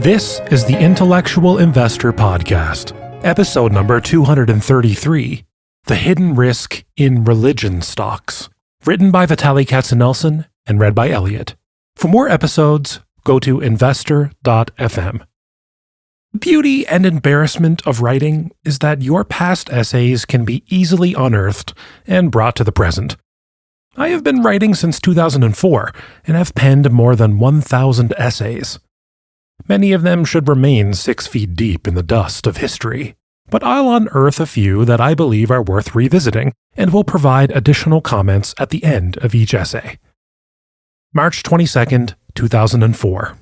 This is the Intellectual Investor Podcast, episode number 233, The Hidden Risk in Religion Stocks, written by Vitaliy Katsenelson and read by Elliot. For more episodes, go to investor.fm. Beauty and embarrassment of writing is that your past essays can be easily unearthed and brought to the present. I have been writing since 2004 and have penned more than 1,000 essays. Many of them should remain 6 feet deep in the dust of history, but I'll unearth a few that I believe are worth revisiting and will provide additional comments at the end of each essay. March 22nd, 2004.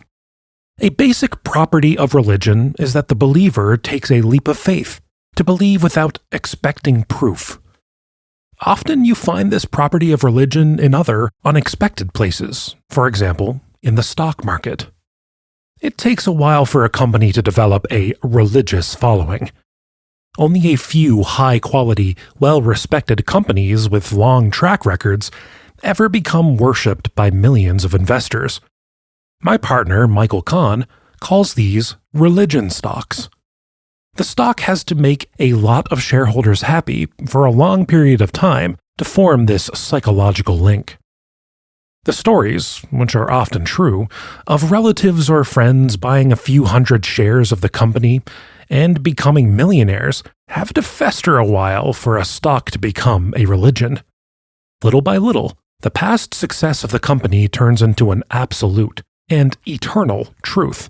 A basic property of religion is that the believer takes a leap of faith to believe without expecting proof. Often you find this property of religion in other, unexpected places, for example, in the stock market. It takes a while for a company to develop a religious following. Only a few high-quality, well-respected companies with long track records ever become worshipped by millions of investors. My partner, Michael Kahn, calls these religion stocks. The stock has to make a lot of shareholders happy for a long period of time to form this psychological link. The stories, which are often true, of relatives or friends buying a few hundred shares of the company and becoming millionaires have to fester a while for a stock to become a religion. Little by little, the past success of the company turns into an absolute and eternal truth.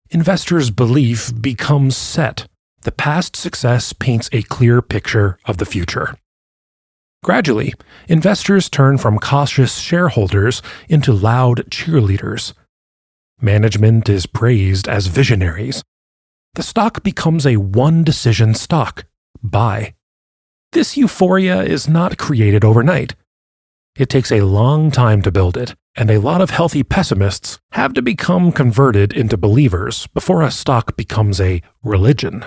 Investors' belief becomes set. The past success paints a clear picture of the future. Gradually, investors turn from cautious shareholders into loud cheerleaders. Management is praised as visionaries. The stock becomes a one-decision stock: buy. This euphoria is not created overnight. It takes a long time to build it, and a lot of healthy pessimists have to become converted into believers before a stock becomes a religion.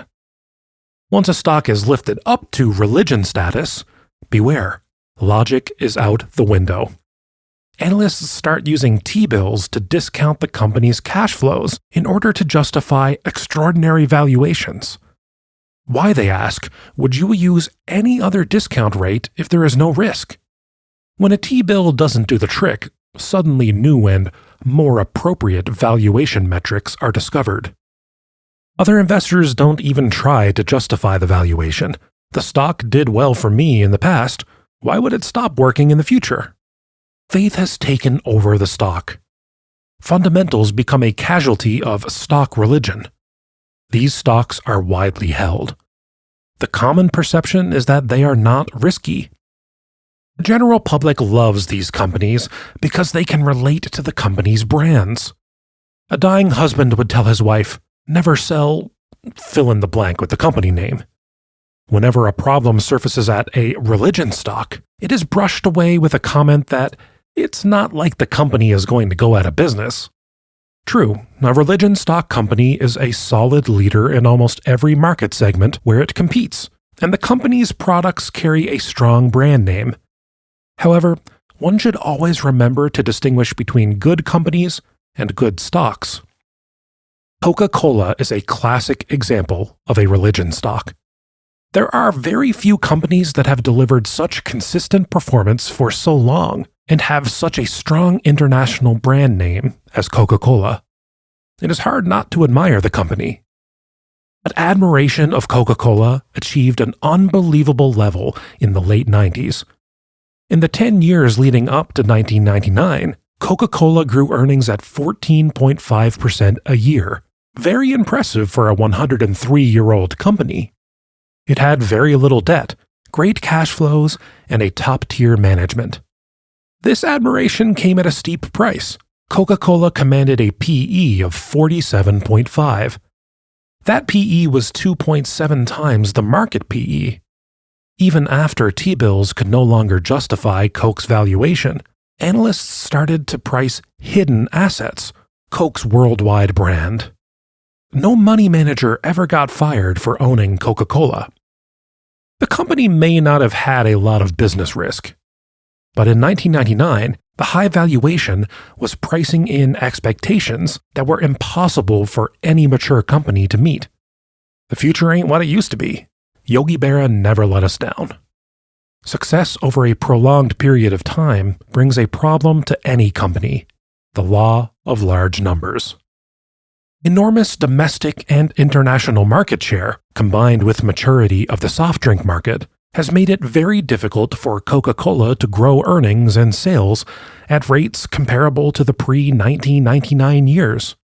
Once a stock is lifted up to religion status, beware, logic is out the window. Analysts start using T-bills to discount the company's cash flows in order to justify extraordinary valuations. Why, they ask, would you use any other discount rate if there is no risk? When a T-bill doesn't do the trick, suddenly new and more appropriate valuation metrics are discovered. Other investors don't even try to justify the valuation. The stock did well for me in the past. Why would it stop working in the future? Faith has taken over the stock. Fundamentals become a casualty of stock religion. These stocks are widely held. The common perception is that they are not risky. The general public loves these companies because they can relate to the company's brands. A dying husband would tell his wife, "Never sell," fill in the blank with the company name. Whenever a problem surfaces at a religion stock, it is brushed away with a comment that it's not like the company is going to go out of business. True, a religion stock company is a solid leader in almost every market segment where it competes, and the company's products carry a strong brand name. However, one should always remember to distinguish between good companies and good stocks. Coca-Cola is a classic example of a religion stock. There are very few companies that have delivered such consistent performance for so long and have such a strong international brand name as Coca-Cola. It is hard not to admire the company. But admiration of Coca-Cola achieved an unbelievable level in the late 90s. In the 10 years leading up to 1999, Coca-Cola grew earnings at 14.5% a year. Very impressive for a 103-year-old company. It had very little debt, great cash flows, and a top-tier management. This admiration came at a steep price. Coca-Cola commanded a PE of 47.5. That PE was 2.7 times the market PE. Even after T-bills could no longer justify Coke's valuation, analysts started to price hidden assets, Coke's worldwide brand. No money manager ever got fired for owning Coca-Cola. The company may not have had a lot of business risk, but in 1999, The high valuation was pricing in expectations that were impossible for any mature company to meet. The future ain't what it used to be. Yogi Berra never let us down. Success over a prolonged period of time brings a problem to any company: the law of large numbers. Enormous domestic and international market share, combined with maturity of the soft drink market, has made it very difficult for Coca-Cola to grow earnings and sales at rates comparable to the pre-1999 years.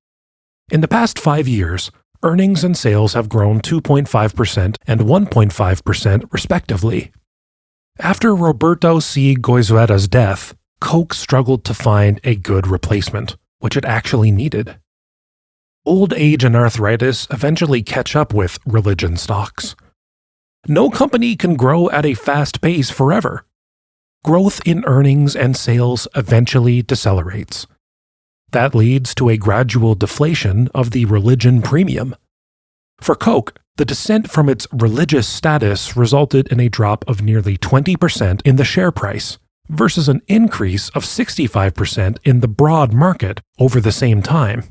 In the past 5 years, earnings and sales have grown 2.5% and 1.5% respectively. After Roberto C. Goizueta's death, Coke struggled to find a good replacement, which it actually needed. Old age and arthritis eventually catch up with religion stocks. No company can grow at a fast pace forever. Growth in earnings and sales eventually decelerates. That leads to a gradual deflation of the religion premium. For Coke, the descent from its religious status resulted in a drop of nearly 20% in the share price, versus an increase of 65% in the broad market over the same time.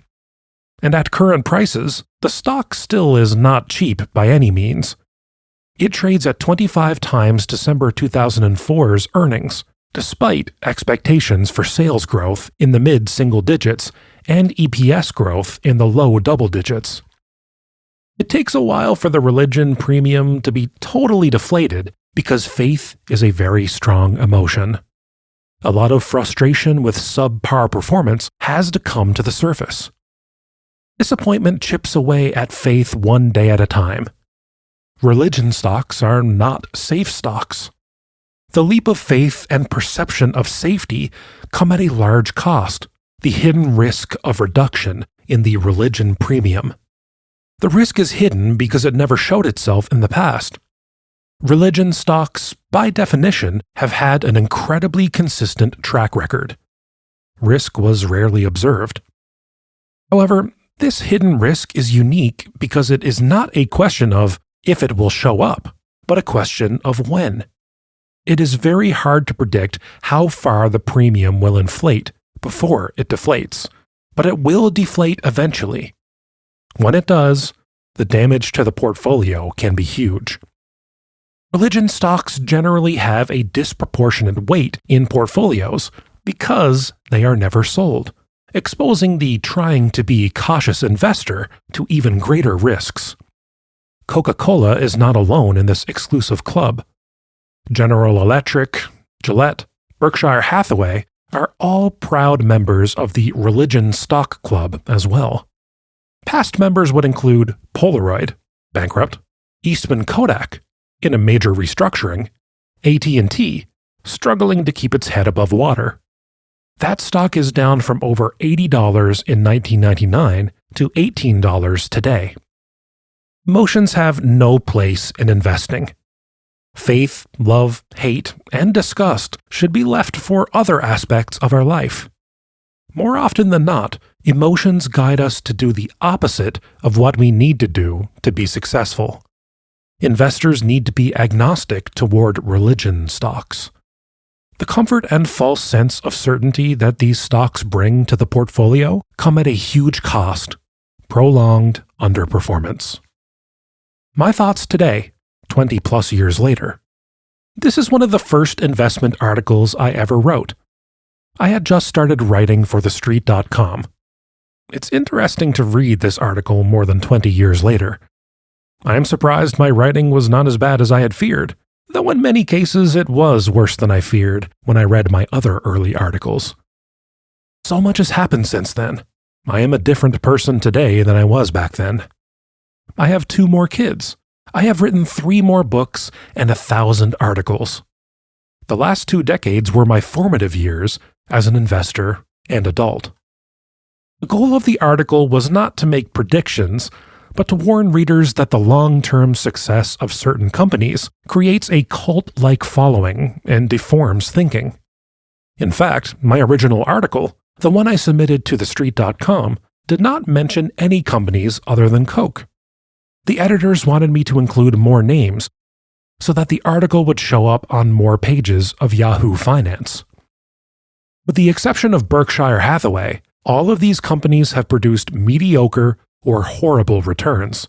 And at current prices, the stock still is not cheap by any means. It trades at 25 times December 2004's earnings, despite expectations for sales growth in the mid-single digits and EPS growth in the low double digits. It takes a while for the religion premium to be totally deflated because faith is a very strong emotion. A lot of frustration with subpar performance has to come to the surface. Disappointment chips away at faith one day at a time. Religion stocks are not safe stocks. The leap of faith and perception of safety come at a large cost, the hidden risk of reduction in the religion premium. The risk is hidden because it never showed itself in the past. Religion stocks, by definition, have had an incredibly consistent track record. Risk was rarely observed. However, this hidden risk is unique because it is not a question of if it will show up, but a question of when. It is very hard to predict how far the premium will inflate before it deflates, but it will deflate eventually. When it does, the damage to the portfolio can be huge. Religion stocks generally have a disproportionate weight in portfolios because they are never sold, exposing the trying to be cautious investor to even greater risks. Coca-Cola is not alone in this exclusive club. General Electric, Gillette, Berkshire Hathaway are all proud members of the Religion Stock Club as well. Past members would include Polaroid, bankrupt, Eastman Kodak, in a major restructuring, AT&T, struggling to keep its head above water. That stock is down from over $80 in 1999 to $18 today. Emotions have no place in investing. Faith, love, hate, and disgust should be left for other aspects of our life. More often than not, emotions guide us to do the opposite of what we need to do to be successful. Investors need to be agnostic toward religion stocks. The comfort and false sense of certainty that these stocks bring to the portfolio come at a huge cost: prolonged underperformance. My thoughts today, 20 plus years later. This is one of the first investment articles I ever wrote. I had just started writing for TheStreet.com. It's interesting to read this article more than 20 years later. I am surprised my writing was not as bad as I had feared, though in many cases it was worse than I feared when I read my other early articles. So much has happened since then. I am a different person today than I was back then. I have 2 more kids. I have written 3 more books and 1,000 articles. The last 2 decades were my formative years as an investor and adult. The goal of the article was not to make predictions, but to warn readers that the long-term success of certain companies creates a cult-like following and deforms thinking. In fact, my original article, the one I submitted to TheStreet.com, did not mention any companies other than Coke. The editors wanted me to include more names so that the article would show up on more pages of Yahoo Finance. With the exception of Berkshire Hathaway, all of these companies have produced mediocre or horrible returns.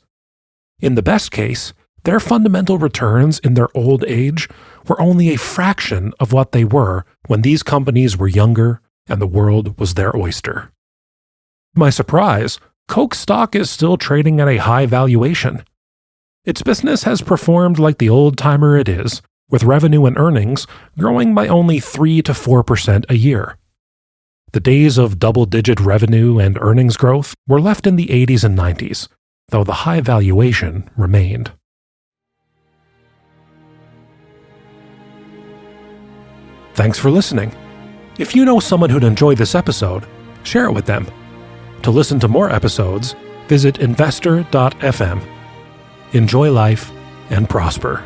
In the best case, their fundamental returns in their old age were only a fraction of what they were when these companies were younger and the world was their oyster. To my surprise, Coke stock is still trading at a high valuation. Its business has performed like the old-timer it is, with revenue and earnings growing by only 3 to 4% a year. The days of double-digit revenue and earnings growth were left in the 80s and 90s, though the high valuation remained. Thanks for listening. If you know someone who'd enjoy this episode, share it with them. To listen to more episodes, visit investor.fm. Enjoy life and prosper.